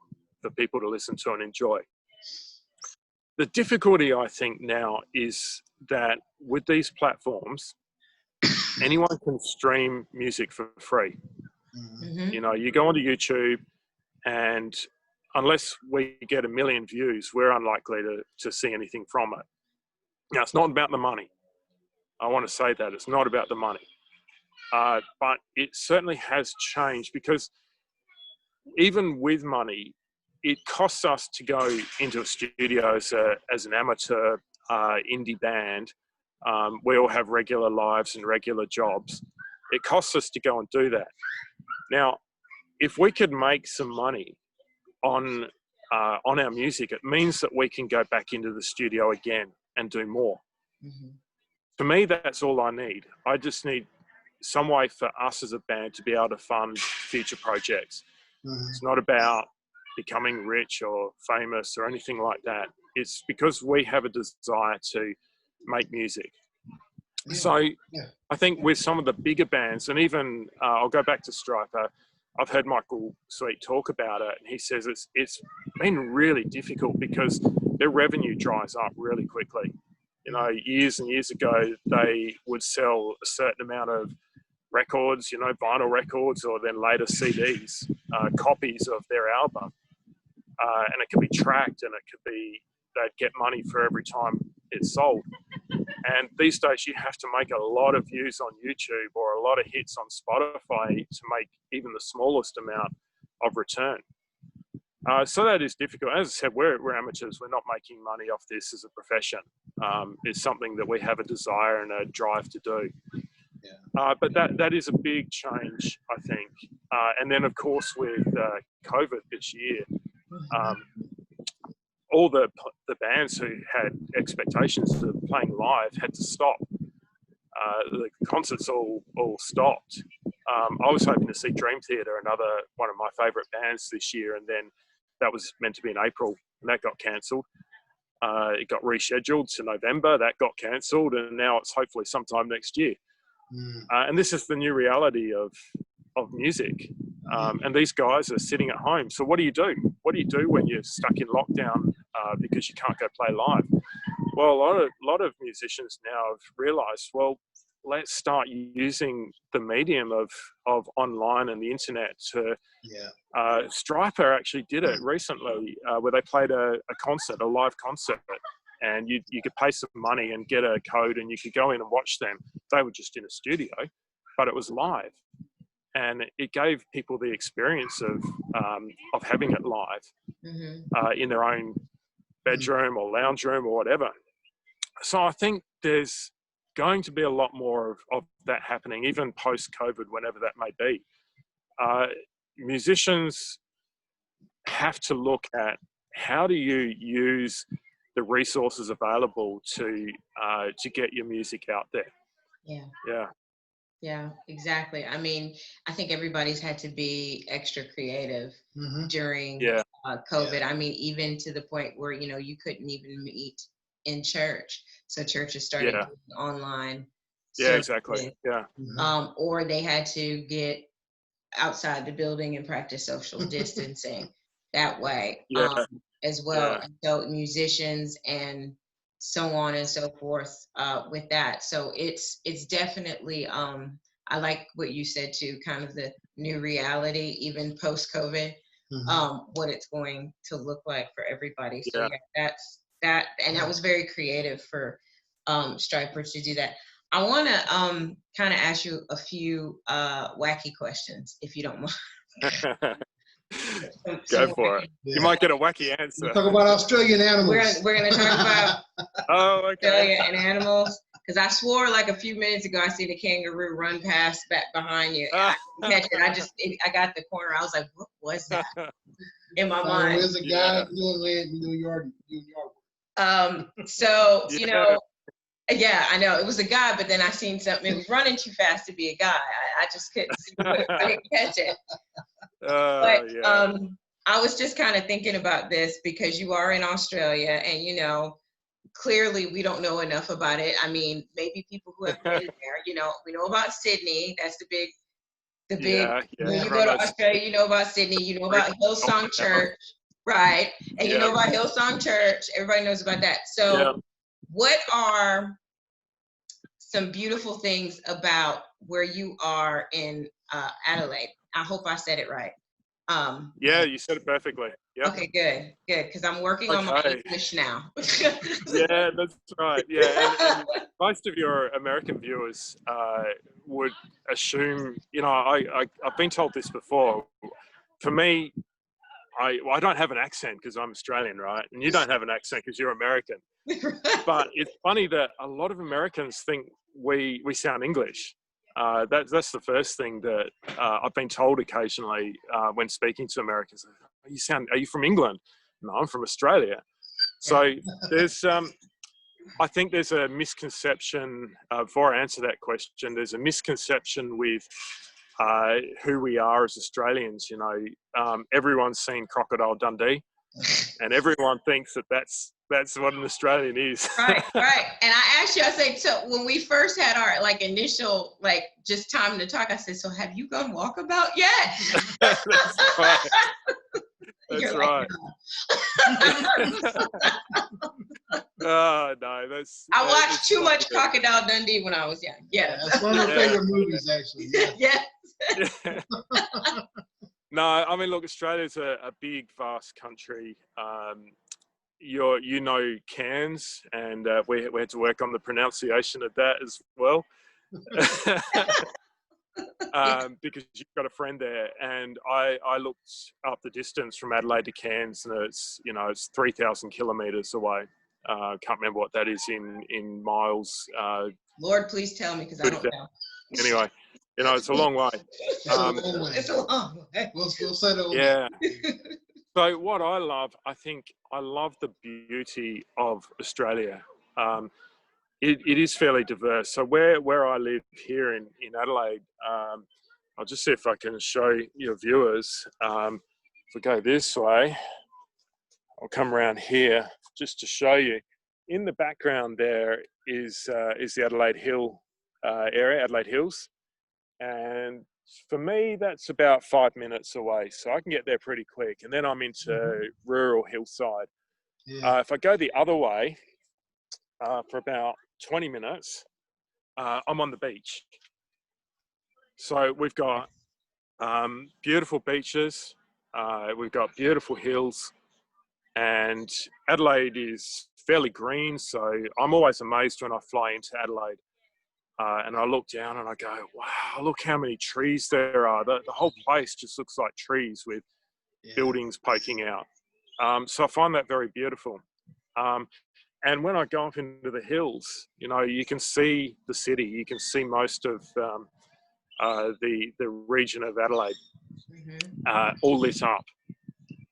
for people to listen to and enjoy. The difficulty, I think, now is that with these platforms, anyone can stream music for free. You go onto YouTube, and unless we get 1 million views, we're unlikely to see anything from it. Now, it's not about the money. I want to say that. It's not about the money. But it certainly has changed, because even with money, it costs us to go into a studio as an amateur indie band. We all have regular lives and regular jobs. It costs us to go and do that. Now, if we could make some money on our music, it means that we can go back into the studio again and do more. For me, that's all I need. I just need some way for us as a band to be able to fund future projects. It's not about becoming rich or famous or anything like that. It's because we have a desire to make music. So I think with some of the bigger bands, and even I'll go back to Striper, I've heard Michael Sweet talk about it, and he says it's been really difficult because their revenue dries up really quickly. Years and years ago, they would sell a certain amount of records, vinyl records, or then later CDs, copies of their album. And it could be tracked, and it could be, they'd get money for every time it's sold. And these days you have to make a lot of views on YouTube or a lot of hits on Spotify to make even the smallest amount of return. So that is difficult. As I said, we're amateurs. We're not making money off this as a profession. It's something that we have a desire and a drive to do. But that is a big change, I think. And then, of course, with COVID this year, all the bands who had expectations of playing live had to stop. The concerts all stopped. I was hoping to see Dream Theater, another one of my favourite bands this year, and then that was meant to be in April, and that got cancelled. It got rescheduled to November, that got cancelled, and now it's hopefully sometime next year. And this is the new reality of music. And these guys are sitting at home. So what do you do? What do you do when you're stuck in lockdown because you can't go play live? Well, a lot of musicians now have realised, well, let's start using the medium of online and the internet to. Striper actually did it recently, where they played a concert, a live concert, and you could pay some money and get a code, and you could go in and watch them. They were just in a studio, but it was live. And it gave people the experience of having it live in their own bedroom or lounge room or whatever. So I think there's going to be a lot more of that happening, even post-COVID, whenever that may be. Musicians have to look at how do you use the resources available to get your music out there. Yeah, exactly. I mean, I think everybody's had to be extra creative during COVID. I mean, even to the point where, you couldn't even meet in church. So churches started doing online. Exactly. Or they had to get outside the building and practice social distancing that way as well. And so musicians and so on and so forth with that. So it's definitely, I like what you said too, kind of the new reality, even post-COVID, what it's going to look like for everybody. So that's that. And that was very creative for stripers to do that. I want to kind of ask you a few wacky questions, if you don't mind. Go for it. Yeah. You might get a wacky answer. We'll talk about Australian animals. We're gonna talk about Oh, okay. Australia and animals. Because I swore like a few minutes ago I seen a kangaroo run past back behind you. I didn't catch it. I got the corner. I was like, what was that? In my mind. There's a guy doing land in New York. So Yeah. you know, yeah, I know it was a guy, but then I seen something. It was running too fast to be a guy. I just couldn't see it. I didn't catch it. But Yeah. I was just kind of thinking about this because you are in Australia, and you know, clearly we don't know enough about it. I mean, maybe people who have been there, you know, we know about Sydney. That's the big. Yeah. When you go to Australia, you know about Sydney. You know about Hillsong Church, right? And you know about Hillsong Church. Everybody knows about that. So, what are some beautiful things about where you are in Adelaide? I hope I said it right. Yeah, you said it perfectly. Yep. Okay, good, because I'm working on my English now. Yeah, that's right. Yeah, and most of your American viewers would assume, you know, I've been told this before. For me, I don't have an accent because I'm Australian, right? And you don't have an accent because you're American. But it's funny that a lot of Americans think we sound English. That's the first thing that I've been told occasionally when speaking to Americans. Are you from England? No, I'm from Australia. So there's, I think there's a misconception, before I answer that question, there's a misconception with who we are as Australians. You know, everyone's seen Crocodile Dundee and everyone thinks that that's what an Australian is. Right. And I asked you, I said, so when we first had our like initial, like just time to talk, I said, so have you gone walkabout yet? That's right. That's right. Oh, no, that's. I watched too much Crocodile Dundee when I was young. Yeah. That's one of my favorite movies, actually. Yeah. No, I mean, look, Australia's a big, vast country. You know Cairns, and we had to work on the pronunciation of that as well. Because you've got a friend there, and I looked up the distance from Adelaide to Cairns, and it's 3,000 kilometres away. Can't remember what that is in miles. Lord, please tell me, because I don't know. Anyway, it's a long way. It's a long way. We'll settle. Yeah. So what I love the beauty of Australia. It is fairly diverse. So where I live here in Adelaide, I'll just see if I can show your viewers. If we go this way, I'll come around here just to show you. In the background there is the Adelaide Hill area, Adelaide Hills. And for me, that's about 5 minutes away. So I can get there pretty quick. And then I'm into rural hillside. Yeah. If I go the other way, for about 20 minutes, I'm on the beach. So we've got beautiful beaches, we've got beautiful hills, and Adelaide is fairly green. So I'm always amazed when I fly into Adelaide and I look down and I go, wow, look how many trees there are. The whole place just looks like trees with buildings poking out. So I find that very beautiful. And when I go up into the hills, you can see the city. You can see most of the region of Adelaide all lit up.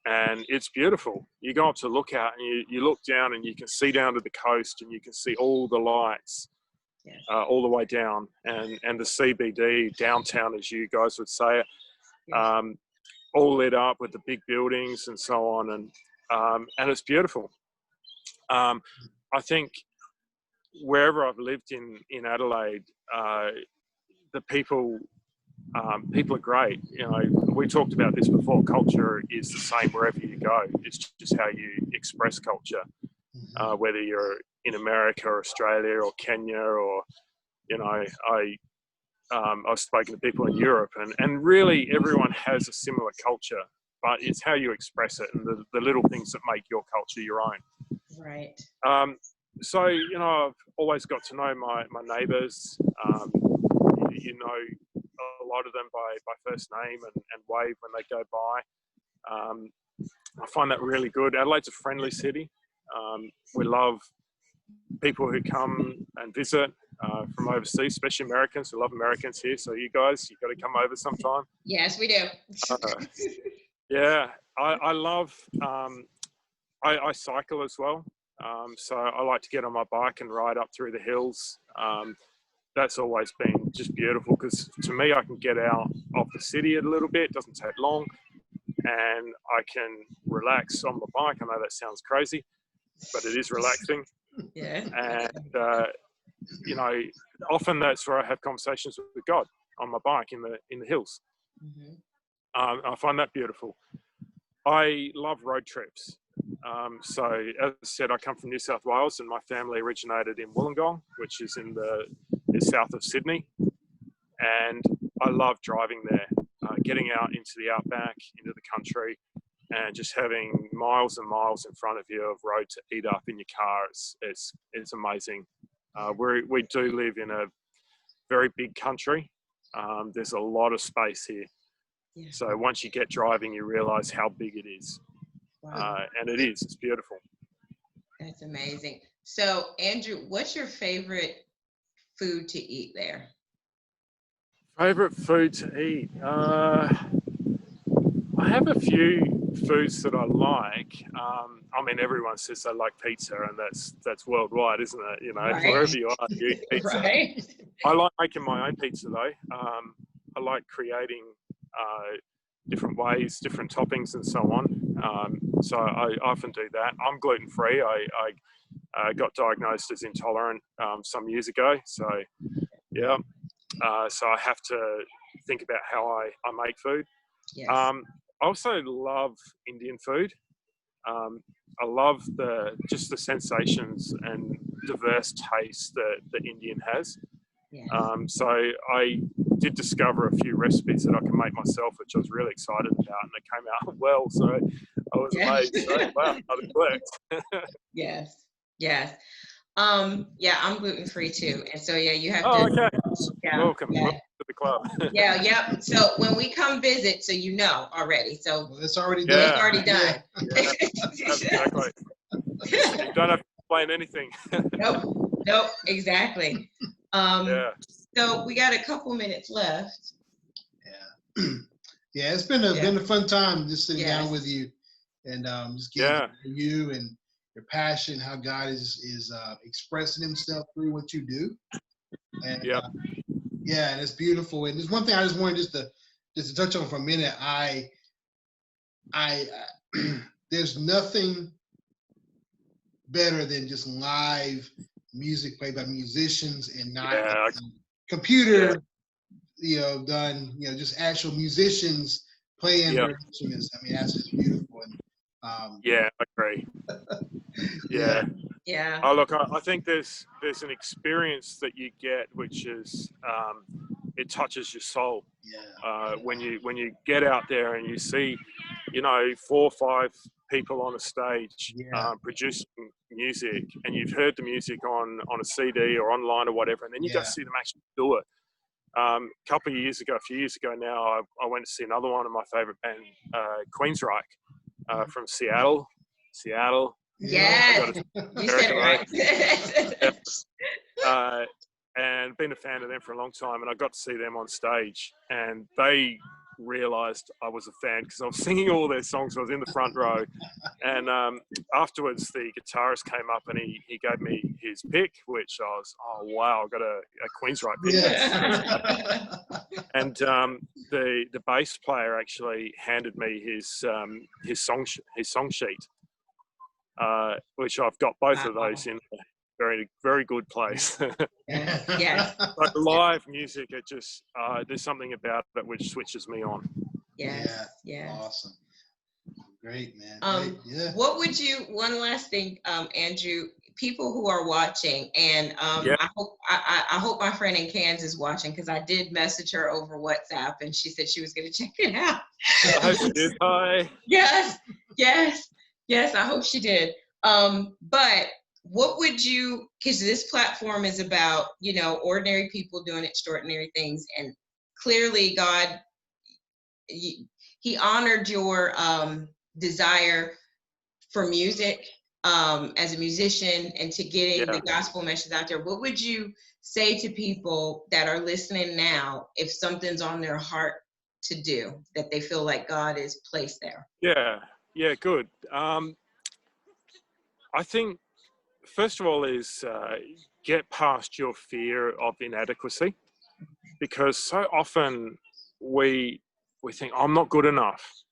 And it's beautiful. You go up to look out and you look down and you can see down to the coast and you can see all the lights all the way down. And the CBD, downtown as you guys would say it, all lit up with the big buildings and so on. And it's beautiful. I think wherever I've lived in Adelaide, the people are great. We talked about this before. Culture is the same wherever you go. It's just how you express culture, whether you're in America or Australia or Kenya or, I've spoken to people in Europe and really everyone has a similar culture, but it's how you express it and the little things that make your culture your own. Right. So, you know, I've always got to know my neighbours. You know a lot of them by first name and wave when they go by. I find that really good. Adelaide's a friendly city. We love people who come and visit from overseas, especially Americans. We love Americans here. So you guys, you've got to come over sometime. Yes, we do. Yeah, I love, I cycle as well. So I like to get on my bike and ride up through the hills. That's always been just beautiful because to me, I can get out of the city a little bit. It doesn't take long and I can relax on the bike. I know that sounds crazy, but it is relaxing. Yeah. And, you know, often that's where I have conversations with God on my bike in the hills. Mm-hmm. I find that beautiful. I love road trips. So as I said, I come from New South Wales and my family originated in Wollongong, which is in the south of Sydney. And I love driving there, getting out into the outback, into the country, and just having miles and miles in front of you of road to eat up in your car. It's amazing. We do live in a very big country. There's a lot of space here. Yeah. So once you get driving, you realize how big it is. Wow. And it's beautiful. That's amazing. So, Andrew, what's your favorite food to eat there? Favorite food to eat? I have a few foods that I like. I mean, everyone says they like pizza, and that's worldwide, isn't it? You know, Right. wherever you are, you eat pizza. Right. I like making my own pizza though. I like creating different ways, different toppings, and so on. So I often do that. I'm gluten free. I got diagnosed as intolerant some years ago. So yeah. So I have to think about how I make food. Yes. I also love Indian food. I love just the sensations and diverse tastes that Indian has. Yes. So I did discover a few recipes that I can make myself, which I was really excited about, and it came out well. So I was amazed. So, wow, it worked. Yes. Yes. Yeah, I'm gluten free too, and so yeah, you have to. Oh, okay. Yeah, Welcome yeah. to the club. Yeah, yep. So when we come visit, so you know already. So Well, it's already Yeah. done. it's already done. Yeah, exactly. You don't have to explain anything. Nope, exactly. Yeah. So we got a couple minutes left. Yeah. Yeah, it's been a fun time just sitting down Yes. with you and just getting Yeah. to know you and your passion, how God is expressing himself through what you do. And Yeah. yeah, and it's beautiful. And there's one thing I just wanted just to touch on for a minute. I there's nothing better than just live music played by musicians and not Yeah. computer, done, just actual musicians playing Yeah. their instruments. I mean, that's just beautiful. And Yeah, I agree. Yeah. Yeah. Oh, look, I think there's an experience that you get which is it touches your soul. yeah, When you get out there and you see, 4 or 5 people on a stage Yeah. producing music, and you've heard the music on a CD or online or whatever, and then you go Yeah. see them actually do it. A few years ago now, I went to see another one of my favorite band, Queensryche, from Seattle. Yes. You said it right. And been a fan of them for a long time, and I got to see them on stage, and they realized I was a fan because I was singing all their songs. I was in the front row, and afterwards the guitarist came up and he gave me his pick, which I was, oh wow, I got a Queensryche pick. Yes. And the bass player actually handed me his song sheet, which I've got both of those in a very, very good place. Yes. But live music, it just there's something about it which switches me on. Yes. Yeah. Awesome. Great, man. Great. Yeah. What would you? One last thing, Andrew. People who are watching, and I hope my friend in Kansas is watching, because I did message her over WhatsApp, and she said she was going to check it out. I hope she did. Hi. Yes. I hope she did. But what would you, because this platform is about, ordinary people doing extraordinary things, and clearly God, he honored your desire for music as a musician and to getting the gospel message out there. What would you say to people that are listening now if something's on their heart to do that they feel like God is placed there? Yeah, good. I think first of all is get past your fear of inadequacy, because so often we think, I'm not good enough.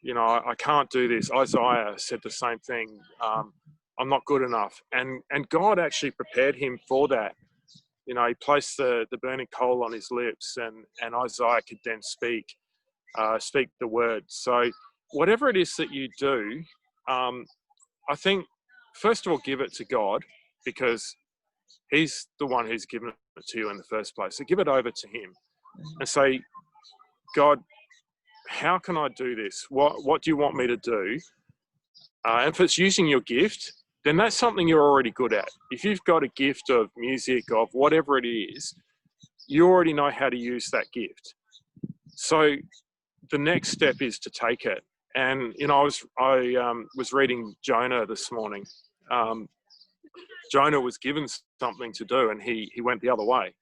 I can't do this. Isaiah said the same thing. I'm not good enough. And God actually prepared him for that. He placed the burning coal on his lips, and Isaiah could then speak the word. So whatever it is that you do, I think, first of all, give it to God, because he's the one who's given it to you in the first place. So give it over to him and say, God, how can I do this? What do you want me to do? If it's using your gift, then that's something you're already good at. If you've got a gift of music, of whatever it is, you already know how to use that gift. So the next step is to take it. And I was reading Jonah this morning. Jonah was given something to do, and he went the other way.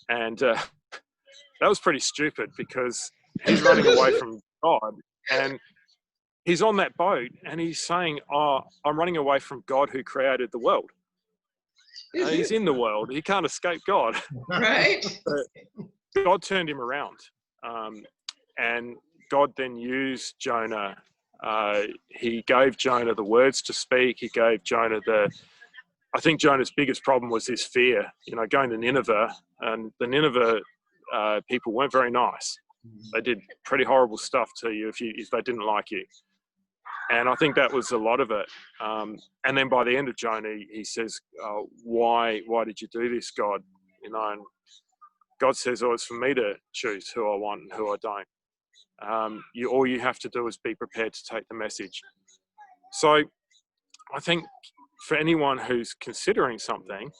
And that was pretty stupid, because he's running away from God, and he's on that boat, and he's saying, I'm running away from God who created the world. He's in the world. He can't escape God. Right. But God turned him around. And God then used Jonah. He gave Jonah the words to speak. He gave Jonah I think Jonah's biggest problem was his fear, going to Nineveh, and the Nineveh people weren't very nice. They did pretty horrible stuff to you if they didn't like you. And I think that was a lot of it. And then by the end of Jonah, he says, why did you do this, God? And God says, it's for me to choose who I want and who I don't. All you have to do is be prepared to take the message. So I think for anyone who's considering something,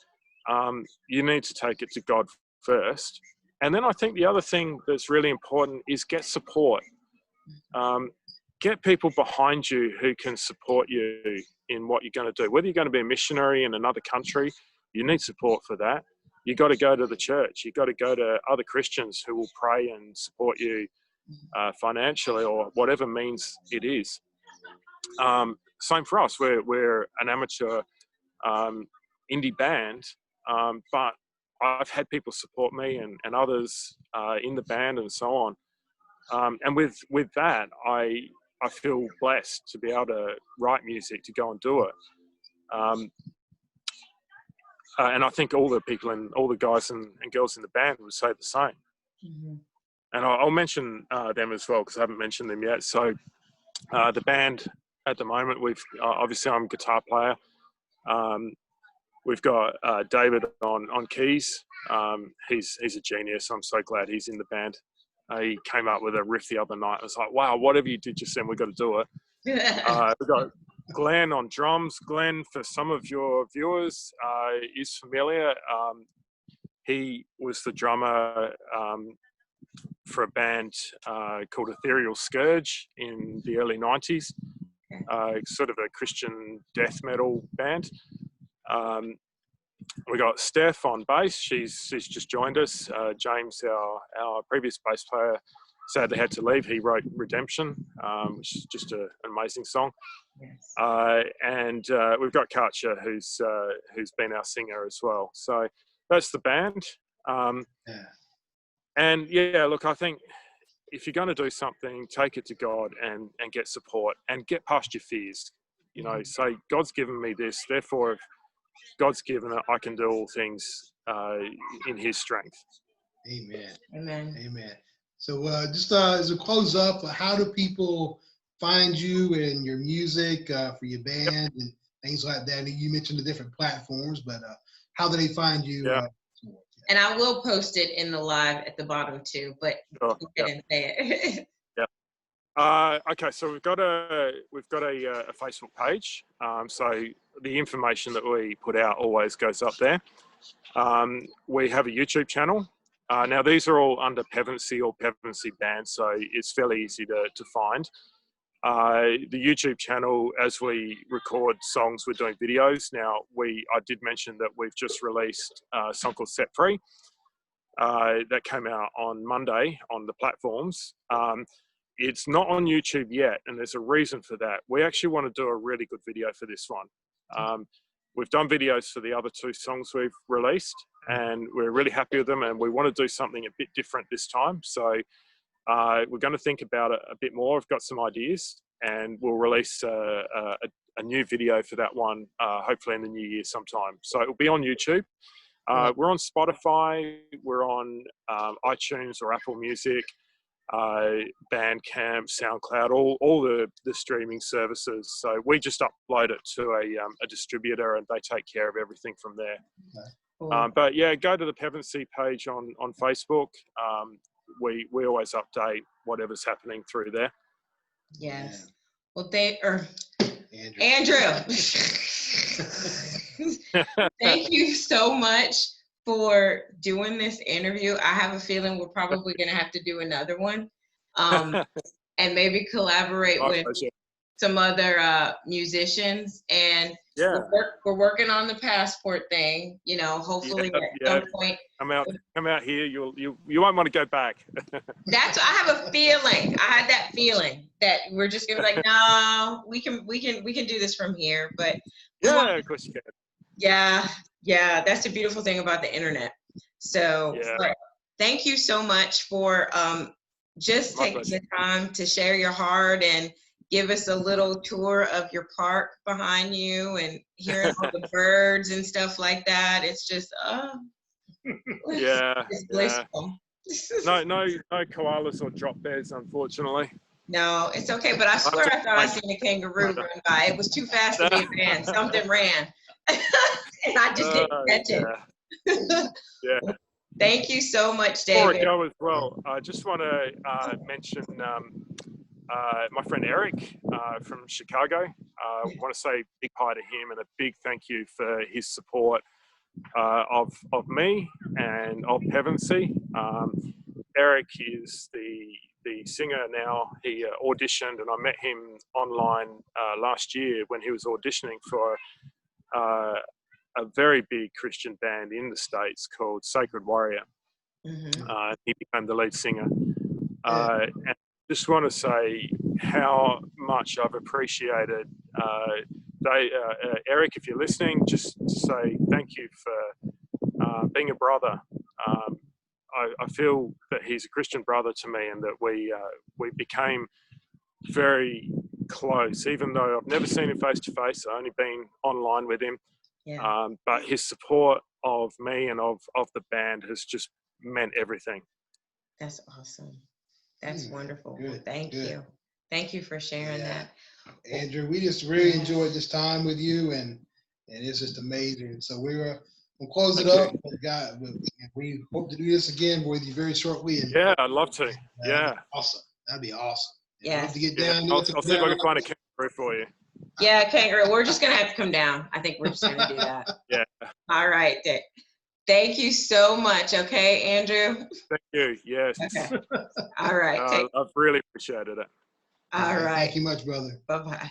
you need to take it to God first. And then I think the other thing that's really important is get support. Get people behind you who can support you in what you're going to do. Whether you're going to be a missionary in another country, you need support for that. You got to go to the church. You got to go to other Christians who will pray and support you financially, or whatever means it is. Same for us. We're an amateur indie band, but I've had people support me and others in the band and so on. And with that, I feel blessed to be able to write music, to go and do it. And I think all the people and all the guys and girls in the band would say the same. Mm-hmm. And I'll mention them as well, because I haven't mentioned them yet. So the band at the moment, we've obviously I'm a guitar player. We've got David on keys. He's a genius. I'm so glad he's in the band. He came up with a riff the other night. I was like, wow, whatever you did just then, we've got to do it. We've got Glenn on drums. Glenn, for some of your viewers, is familiar. He was the drummer for a band called Ethereal Scourge in the early 90s, sort of a Christian death metal band. We got Steph on bass. She's just joined us. James, our previous bass player, sadly had to leave. He wrote Redemption, which is just an amazing song. Yes. And we've got Katja, who's been our singer as well. So that's the band. And yeah, look, I think if you're going to do something, take it to God and get support and get past your fears. Say, God's given me this, therefore if God's given it, I can do all things in his strength. Amen. Amen. Amen. So just as a close up, how do people find you and your music for your band and things like that? And you mentioned the different platforms, but how do they find you? And I will post it in the live at the bottom too, but go ahead and say it. Okay, so we've got a Facebook page. So the information that we put out always goes up there. We have a YouTube channel. Now these are all under Pevensie or Pevensie Band, so it's fairly easy to find. The YouTube channel, as we record songs, we're doing videos. Now, I did mention that we've just released a song called Set Free. That came out on Monday on the platforms. It's not on YouTube yet, and there's a reason for that. We actually want to do a really good video for this one. We've done videos for the other 2 songs we've released, and we're really happy with them, and we want to do something a bit different this time. So we're going to think about it a bit more. We've got some ideas, and we'll release a new video for that one, hopefully in the new year sometime. So it'll be on YouTube. We're on Spotify, we're on iTunes or Apple Music, Bandcamp, SoundCloud, all the streaming services. So we just upload it to a distributor, and they take care of everything from there. Okay. Cool. But yeah, go to the Pevensie page on Facebook. We always update whatever's happening through there. Yes. Yeah. Well, Andrew. Thank you so much for doing this interview. I have a feeling we're probably going to have to do another one, and maybe collaborate with some other musicians. And we're working on the passport thing. You know, hopefully at some point. Come out here. You won't want to go back. I have a feeling. I had that feeling that we're just gonna be like, no, we can do this from here. But yeah, of course you can. Yeah, that's the beautiful thing about the internet. So thank you so much for just taking the time to share your heart and give us a little tour of your park behind you and hearing all the birds and stuff like that. It's just it's blissful. No koalas or drop bears, unfortunately. No, it's okay, but I swear I thought I seen a kangaroo run by. It was too fast to be a man. Something ran. And I just didn't catch it. Yeah. Thank you so much, David. Before I go as well, I just want to mention my friend Eric from Chicago. I want to say a big hi to him and a big thank you for his support of me and of Pevensie. Eric is the singer now. He auditioned, and I met him online last year when he was auditioning for a very big Christian band in the States called Sacred Warrior. Mm-hmm. He became the lead singer. And I just want to say how much I've appreciated Eric, if you're listening, just to say thank you for being a brother. I feel that he's a Christian brother to me, and that we became very close, even though I've never seen him face to face. I've only been online with him. Yeah. But his support of me and of the band has just meant everything. That's awesome. That's wonderful. Good, Thank you. Thank you for sharing that. Andrew, we just really enjoyed this time with you, and it's just amazing. So we'll close it up. We hope to do this again with you very shortly. And, I'd love to. Awesome. That'd be awesome. Yeah. To get down. I'll see if I can find a kangaroo for you. Yeah, kangaroo. We're just gonna have to come down. I think we're just gonna do that. Yeah. All right, Dick. Thank you so much. Okay, Andrew. Thank you. Yes. Okay. All right. I've really appreciated it. All right. Thank you much, brother. Bye-bye.